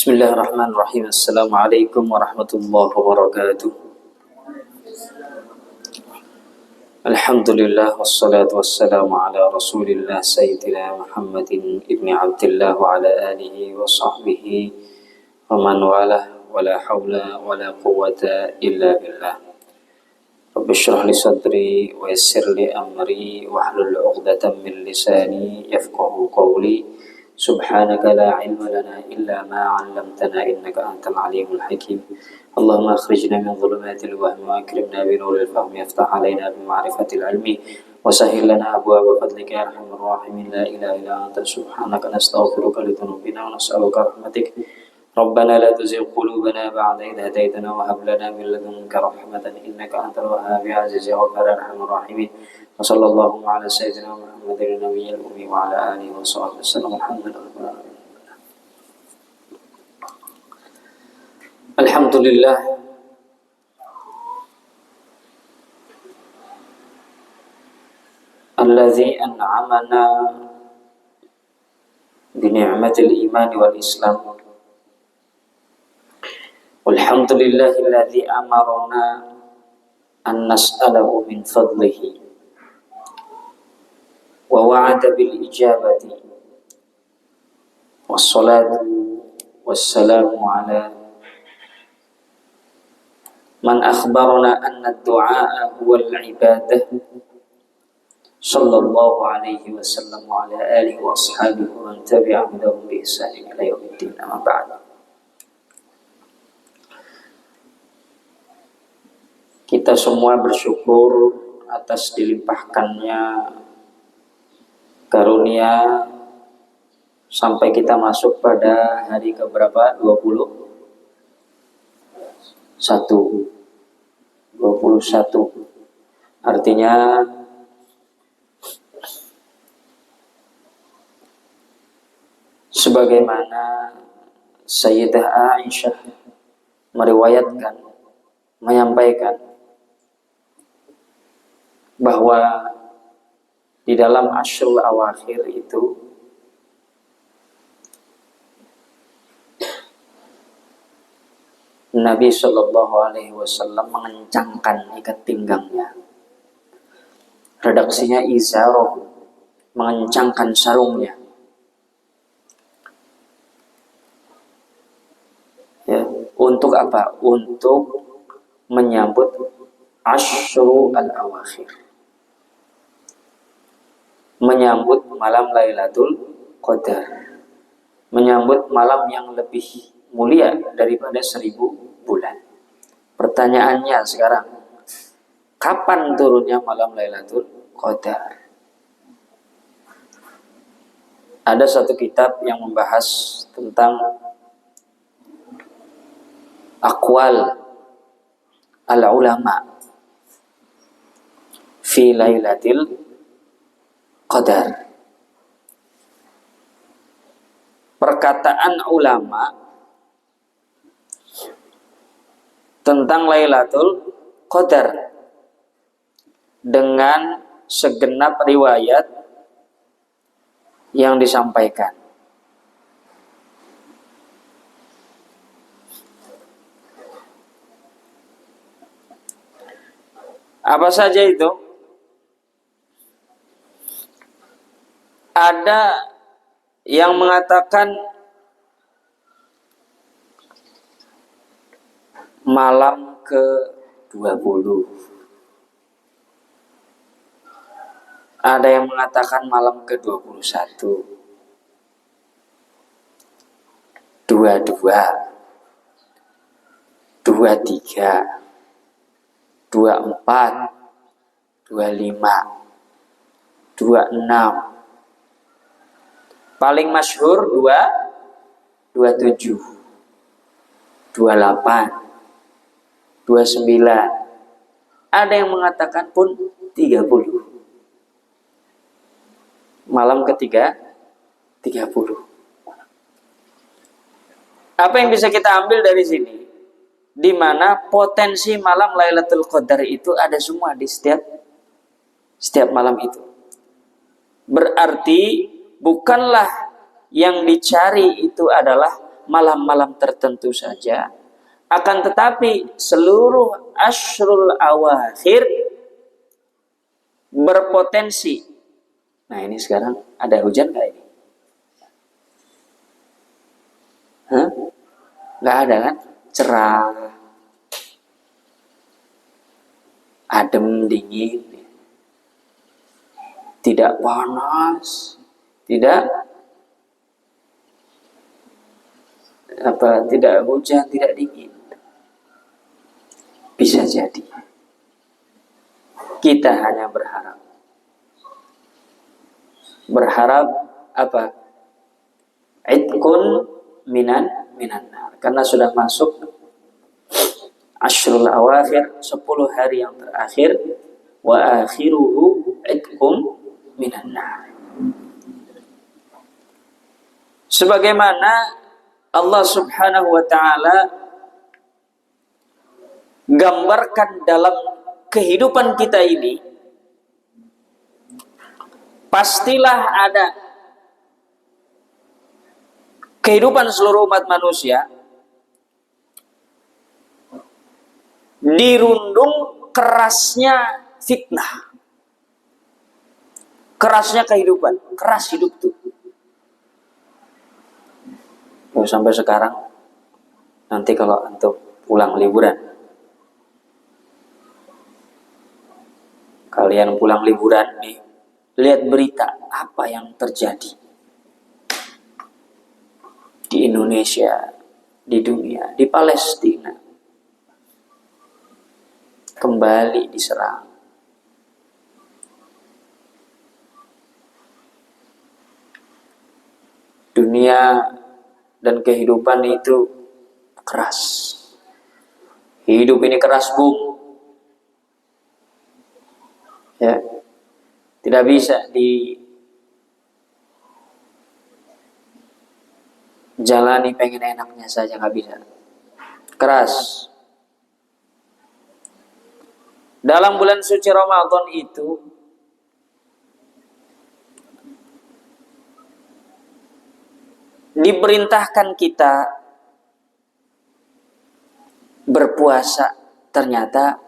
Bismillahirrahmanirrahim. Assalamualaikum warahmatullahi wabarakatuh. Alhamdulillah wassalatu wassalamu ala Rasulillah Sayyidina Muhammadin ibni Abdillah wa ala alihi wa sahbihi wa man walah wa la hawla wa la quwwata illa billah. Rabbi shrah li sadri wa yassir li amri wa hlul 'uqdatam min lisani yafqahu qawli. Subhanaka la ilma lana illa ma 'allamtana innaka antal alimul hakim. Allahumma akhrijna min dhulumatil wahmi wa akrimna bi nuril fahmi yaftah alaina bi ma'rifatil ilmi wa sahhil lana abwaaba fadlika ya arhamar rahimin. La ilaha illa anta subhanaka nastaghfiruka li dhunubina wa nas'aluka rahmatik. Rabbana la tuzigh qulubana ba'da idh hadaytana wa hab lana min ladunka rahmatan innaka antal wahhab ya aziz ya ghaffar ya arhamar rahimin. Wa sallallahu ala sayyidina Muhammadin nabiyil ummi wa ala alihi wa sahbihi wasallam. Alhamdulillah, allazi an'amana bi ni'matil iman wal islam. Walhamdulillahilladzi amarna an nas'alahu min fadlihi wa wa'ada bil ijabati. Wassalatu wassalamu ala man akhbarana anna ad-du'a huwa al-ibadah. Sallallahu alaihi wasallam wa ala alihi wa ashabihi wa man tabi'ahum bi ihsan ila yaumiddin. Amma ba'd. Kita semua bersyukur atas dilimpahkannya karunia sampai kita masuk pada hari keberapa? 21. Artinya sebagaimana Sayyidah Aisyah meriwayatkan, menyampaikan bahwa di dalam ashrul awakhir itu Nabi Shallallahu Alaihi Wasallam mengencangkan ikat pinggangnya. Redaksinya izaroh, mengencangkan sarungnya. Ya, untuk apa? Untuk menyambut Ashru al-Awakhir, menyambut malam Lailatul Qadar, menyambut malam yang lebih mulia daripada 1000 bulan. Pertanyaannya sekarang, kapan turunnya malam Lailatul Qadar? Ada satu kitab yang membahas tentang aqwal al-ulama fi Lailatul Qadar. Perkataan ulama tentang Lailatul Qadar dengan segenap riwayat yang disampaikan. Apa saja itu? Ada yang mengatakan malam ke-20. Ada yang mengatakan malam ke-21. 22, 23, 24, 25, 26. Paling masyhur 27, 28, 29. Ada yang mengatakan pun 30. Malam ketiga 30. Apa yang bisa kita ambil dari sini? Di mana potensi malam Lailatul Qadar itu ada semua di setiap malam itu. Berarti bukanlah yang dicari itu adalah malam-malam tertentu saja. Akan tetapi seluruh asyrul awakhir berpotensi. Nah ini sekarang ada hujan nggak ini? Hah? Nggak ada kan? Cerah, adem, dingin, tidak panas, tidak hujan, tidak dingin. Bisa jadi. Kita hanya berharap. Berharap apa? Idkun minan nar. Karena sudah masuk asyrul awakhir, 10 hari yang terakhir, wa akhiruhu idkum minan nar. Sebagaimana Allah Subhanahu wa taala gambarkan dalam kehidupan kita ini, pastilah ada kehidupan seluruh umat manusia dirundung kerasnya fitnah, kerasnya kehidupan, keras hidup tuh. Sampai sekarang, nanti kalau antum pulang liburan, kalian pulang liburan nih, lihat berita apa yang terjadi di Indonesia, di dunia, di Palestina, kembali diserang. Dunia dan kehidupan itu keras. Hidup ini keras, Bung. Ya. Tidak bisa dijalani pengen enaknya saja, nggak bisa. Keras. Dalam bulan suci Ramadan itu diperintahkan kita berpuasa. Ternyata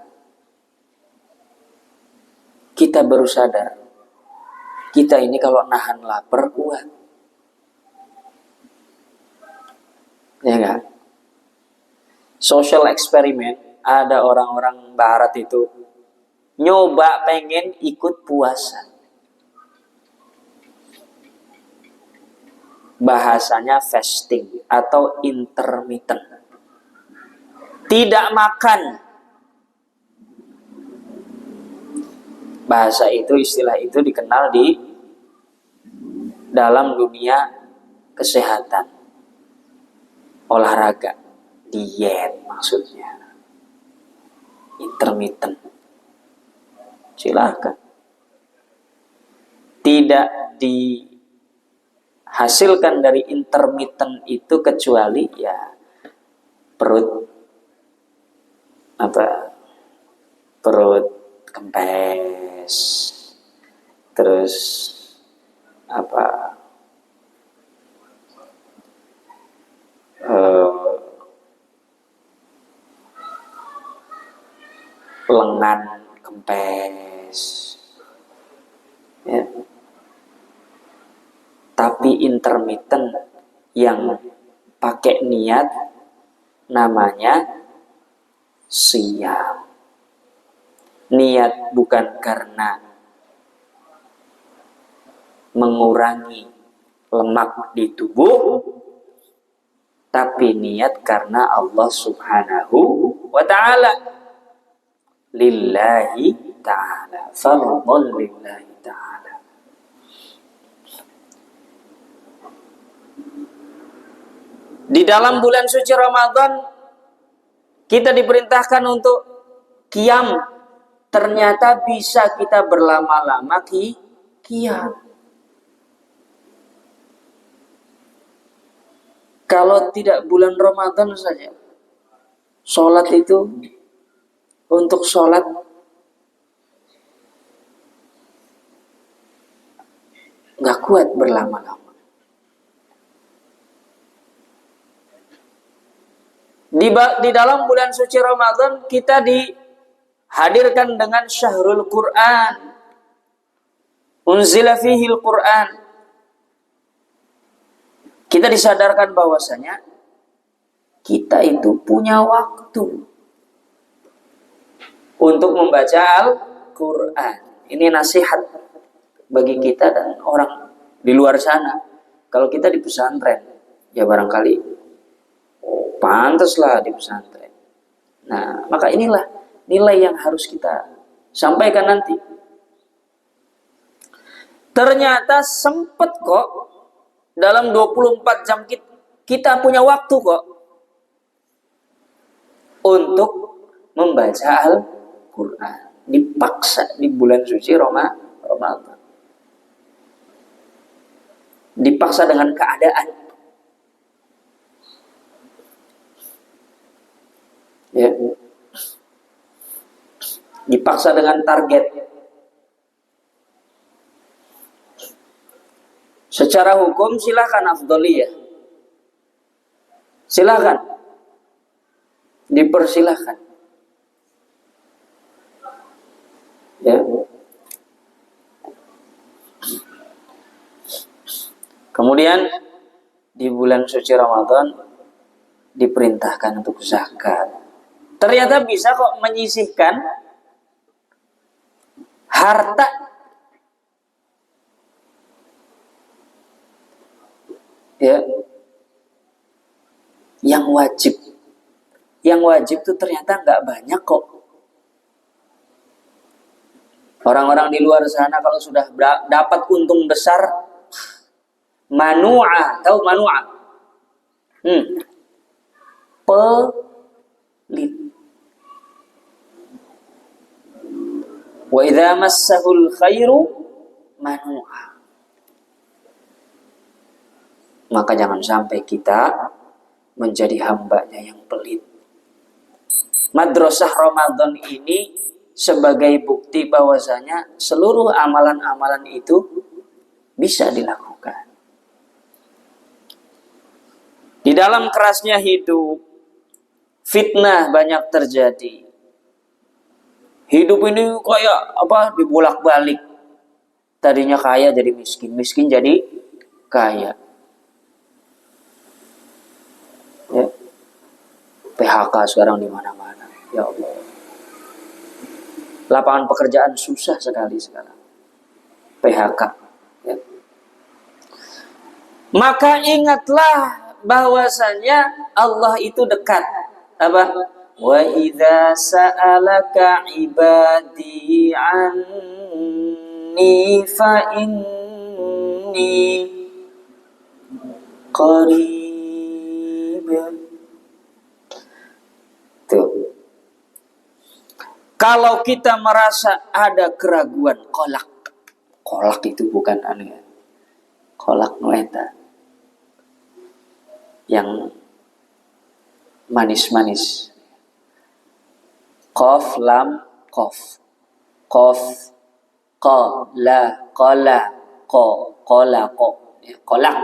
kita baru sadar, kita ini kalau nahan lapar kuat. Ya kan? Social eksperimen, ada orang-orang barat itu nyoba pengen ikut puasa. Bahasanya fasting atau intermittent. Tidak makan. Bahasa itu, istilah itu dikenal di dalam dunia kesehatan, olahraga, diet maksudnya. Intermittent. Silakan. Tidak dihasilkan dari intermittent itu kecuali ya perut kempes, terus lengan kempes, ya. Tapi intermittent yang pakai niat namanya siam. Niat bukan karena mengurangi lemak di tubuh, tapi niat karena Allah Subhanahu wa ta'ala. Lillahi ta'ala, fardhun lillahi ta'ala. Di dalam bulan suci Ramadan kita diperintahkan untuk qiyam. Ternyata bisa kita berlama-lama qiyam. Kalau tidak bulan Ramadan saja, sholat itu, untuk sholat nggak kuat berlama-lama. Di dalam bulan suci Ramadan kita dihadirkan dengan syahrul Quran. Unzila fihil Quran. Kita disadarkan bahwasanya kita itu punya waktu untuk membaca Al-Quran. Ini nasihat bagi kita dan orang di luar sana. Kalau kita di pesantren, ya barangkali pantaslah di pesantren. Nah, maka inilah nilai yang harus kita sampaikan nanti. Ternyata sempet kok dalam 24 jam kita punya waktu kok untuk membaca Al-Quran. Dipaksa di bulan suci Ramadan. Dipaksa dengan keadaan. Ya. Dipaksa dengan target. Secara hukum silakan afdholiyah. Silakan. Dipersilahkan. Ya. Kemudian di bulan suci Ramadan diperintahkan untuk zakat. Ternyata bisa kok menyisihkan harta ya yang wajib. Yang wajib itu ternyata nggak banyak kok. Orang-orang di luar sana kalau sudah dapat untung besar, manu'a, tahu manu'a? Pelit. Wa idza massahul khairu manu'a. Maka jangan sampai kita menjadi hambanya yang pelit. Madrasah Ramadan ini sebagai bukti bahwasanya seluruh amalan-amalan itu bisa dilakukan. Di dalam kerasnya hidup, fitnah banyak terjadi. Hidup ini kayak dibolak-balik. Tadinya kaya jadi miskin, miskin jadi kaya. Ya. PHK sekarang di mana-mana. Ya Allah. Lapangan pekerjaan susah sekali sekarang. PHK. Ya. Maka ingatlah bahwasanya Allah itu dekat. Apa? Wa idza sa'alaka ibadi anni fa inni qarib. Tuh. Kalau kita merasa ada keraguan, kolak itu bukan aneh. Kolak nueta. Yang manis-manis. Qaf lam qaf. Qaf qa la qala qa qala qa. Kolak.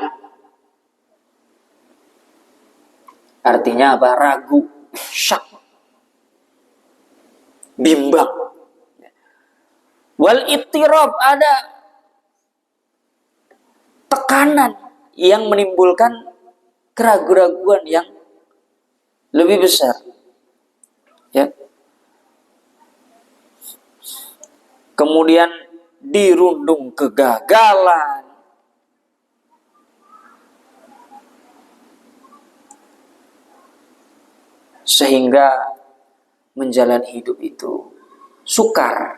Artinya apa? Ragu, syak, bimbang. Wal ittirab, ada tekanan yang menimbulkan keraguan-keraguan yang lebih besar. Ya. Kemudian dirundung kegagalan. Sehingga menjalani hidup itu sukar.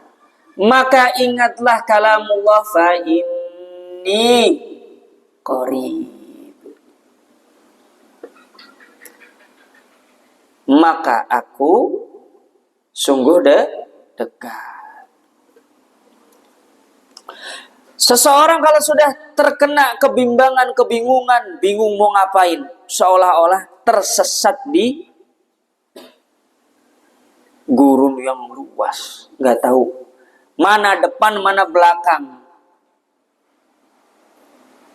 Maka ingatlah kalamullah fa inni qarib. Maka aku sungguh dekat. Seseorang kalau sudah terkena kebimbangan, kebingungan, bingung mau ngapain, seolah-olah tersesat di gurun yang luas, nggak tahu mana depan mana belakang.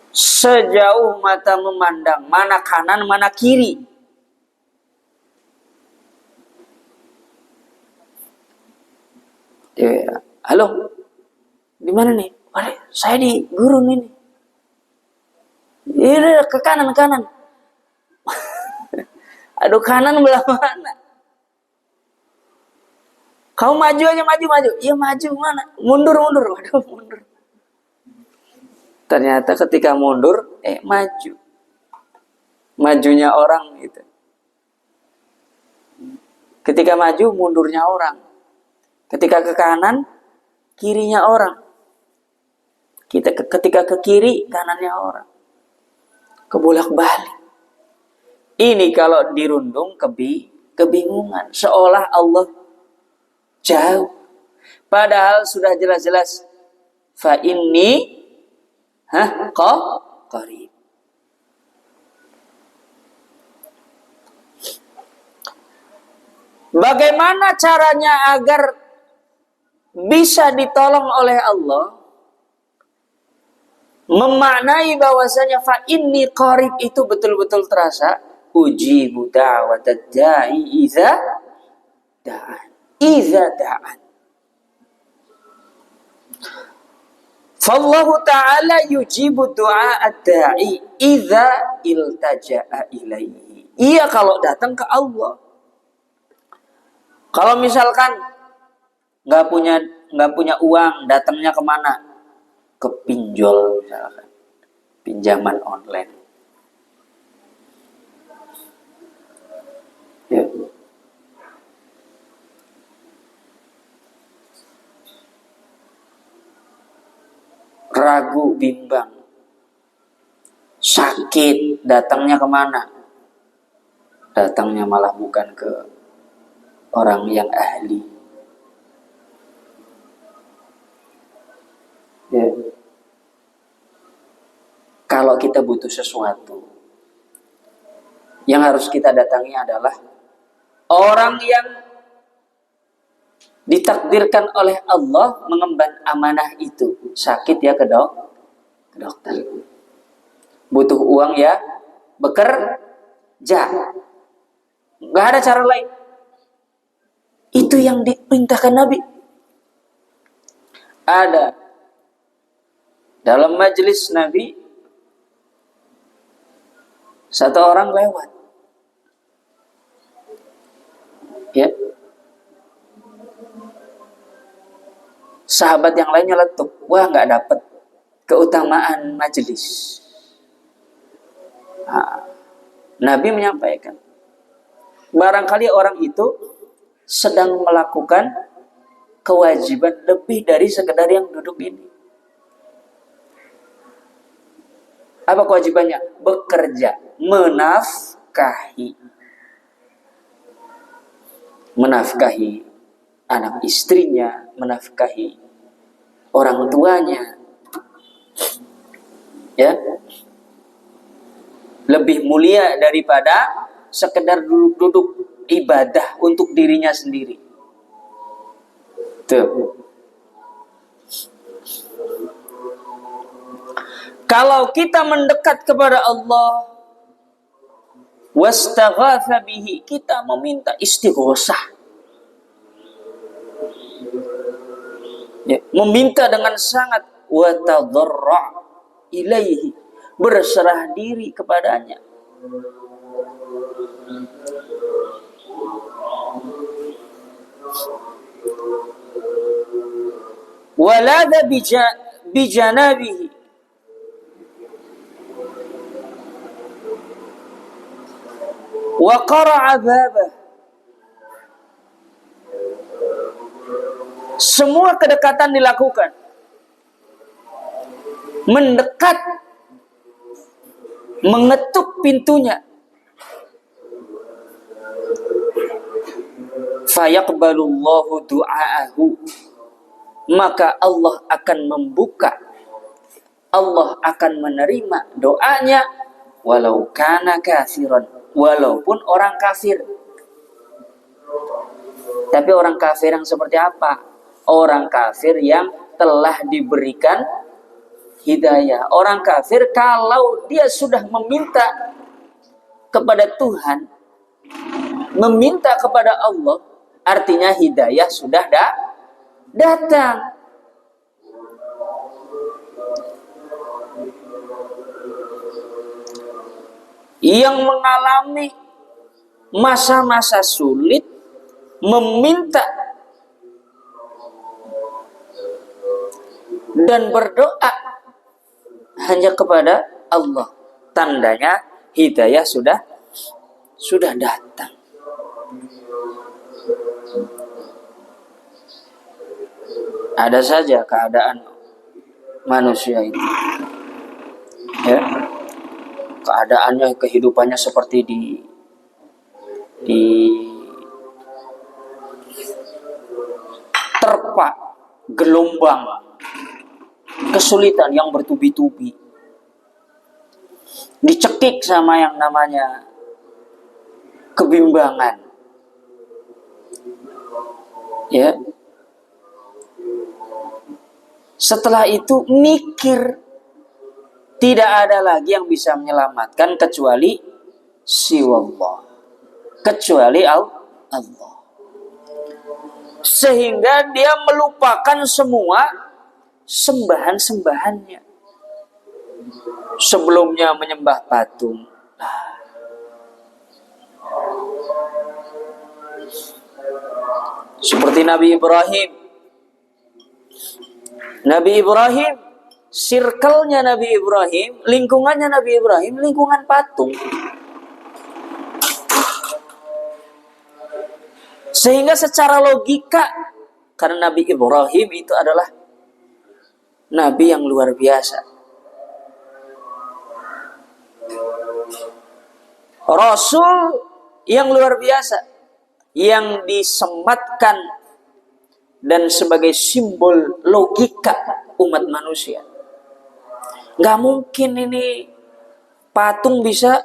Sejauh mata memandang, mana kanan mana kiri. Ya, halo, di mana nih? Wah, saya di gurun ini. Iya, ke kanan kanan. Aduh, kanan belah mana? Kamu maju aja, maju maju. Iya maju mana? Mundur mundur. Waduh, mundur. Ternyata ketika mundur, maju. Majunya orang gitu. Ketika maju, mundurnya orang. Ketika ke kanan, kirinya orang. Ketika ke kiri, kanannya orang. Kebolak-balik. Ini kalau dirundung kebingungan. Seolah Allah jauh. Padahal sudah jelas-jelas. Fa inni qarib. Bagaimana caranya agar bisa ditolong oleh Allah? Memaknai bahwasanya fa inni qarib itu betul-betul terasa. Ujibu da'watad da'i idza da'an. Fallahu ta'ala yujibu du'a'ad da'i idza iltaja'a ilaihi. Iya kalau datang ke Allah. Kalau misalkan nggak punya uang, datangnya kemana? Ke pinjol misalkan, pinjaman online. Ya. Ragu, bimbang, sakit, datangnya kemana? Datangnya malah bukan ke orang yang ahli. Ya. Kalau kita butuh sesuatu, yang harus kita datangi adalah orang yang ditakdirkan oleh Allah mengemban amanah itu. Sakit ya ke dokter. Butuh uang ya bekerja. Nggak ada cara lain. Itu yang diperintahkan Nabi. Ada dalam majelis Nabi, satu orang lewat. Ya. Sahabat yang lainnya letuk. Wah, nggak dapat keutamaan majelis. Nabi menyampaikan, barangkali orang itu sedang melakukan kewajiban lebih dari sekedar yang duduk ini. Apa kewajibannya? Bekerja, menafkahi anak istrinya, menafkahi orang tuanya. Ya. Lebih mulia daripada sekedar duduk-duduk ibadah untuk dirinya sendiri. Tuh. Kalau kita mendekat kepada Allah, wastaghatha bihi, kita meminta istighosah. Ya, meminta dengan sangat, wa tadarra' ilaihi, berserah diri kepadanya. Walada bijanabihi, wa qara'a babah. Semua kedekatan dilakukan. Mendekat, mengetuk pintunya. Fayaqbalullahu du'aahu, maka Allah akan membuka, Allah akan menerima doanya, walau kana kafiran, walaupun orang kafir. Tapi orang kafir yang seperti apa? Orang kafir yang telah diberikan hidayah. Orang kafir kalau dia sudah meminta kepada Tuhan, meminta kepada Allah, artinya hidayah sudah datang. Yang mengalami masa-masa sulit meminta dan berdoa hanya kepada Allah. Tandanya hidayah sudah datang. Ada saja keadaan manusia itu, ya, keadaannya, kehidupannya seperti terpa gelombang kesulitan yang bertubi-tubi, dicekik sama yang namanya kebimbangan, ya. Setelah itu mikir, tidak ada lagi yang bisa menyelamatkan kecuali siwallah, kecuali Allah. Sehingga dia melupakan semua sembahan-sembahannya. Sebelumnya menyembah patung, seperti Nabi Ibrahim. Nabi Ibrahim, circle-nya Nabi Ibrahim, lingkungannya Nabi Ibrahim, lingkungan patung. Sehingga secara logika, karena Nabi Ibrahim itu adalah Nabi yang luar biasa, Rasul yang luar biasa, yang disematkan dan sebagai simbol logika umat manusia. Gak mungkin ini patung bisa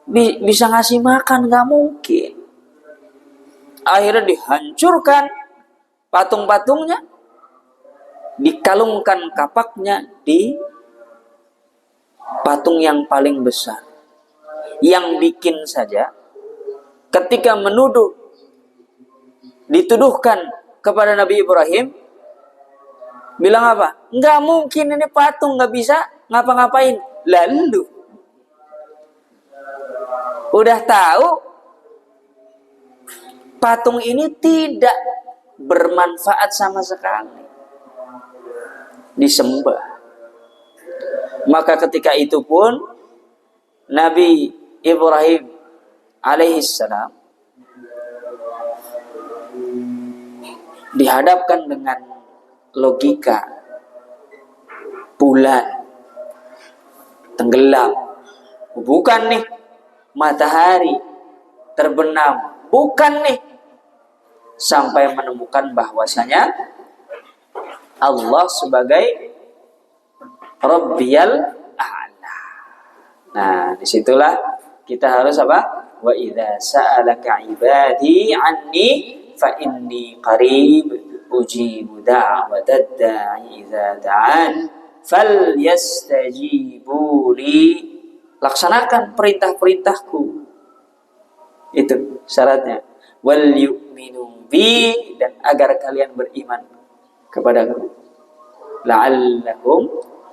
ngasih makan, gak mungkin. Akhirnya dihancurkan patung-patungnya, dikalungkan kapaknya di patung yang paling besar. Yang bikin saja ketika dituduhkan kepada Nabi Ibrahim, bilang apa? Nggak mungkin ini patung, nggak bisa ngapa-ngapain. Lalu udah tahu patung ini tidak bermanfaat sama sekali, disembah. Maka ketika itu pun Nabi Ibrahim alaihissalam dihadapkan dengan logika bulan tenggelam, bukan nih matahari terbenam, bukan nih, sampai menemukan bahwasanya Allah sebagai Rabbiyal A'la. Nah, disitulah kita harus apa? Wa idza sa'alaka ibadi anni fa inni qarib ujibu da'watad da'i idza da'an falyastajibu li. Laksanakan perintah-perintahku. Itu syaratnya. Wal yu'minu bi, dan agar kalian beriman kepadaku. La'allahum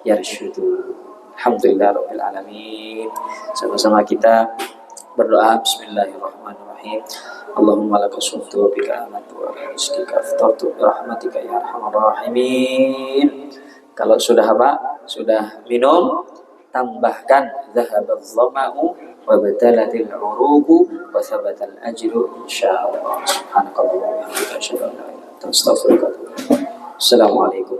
yarsyudun. Alhamdulillah rabbil alamin. Sama-sama kita berdoa. Bismillahirrahmanirrahim. Allahumma laka sumtu wa bika amantu wa ala rizqika aftartu bi rahmatika ya arhamar rahimin. Kalau sudah apa? Sudah minum, tambahkan zahabadz zama'u wa batalatil uruqu wa thabatal ajru insyaallah. Subhanakallahumma wa bihamdika asyhadu an la ilaha illa anta astaghfiruka wa atubu ilaik. Assalamualaikum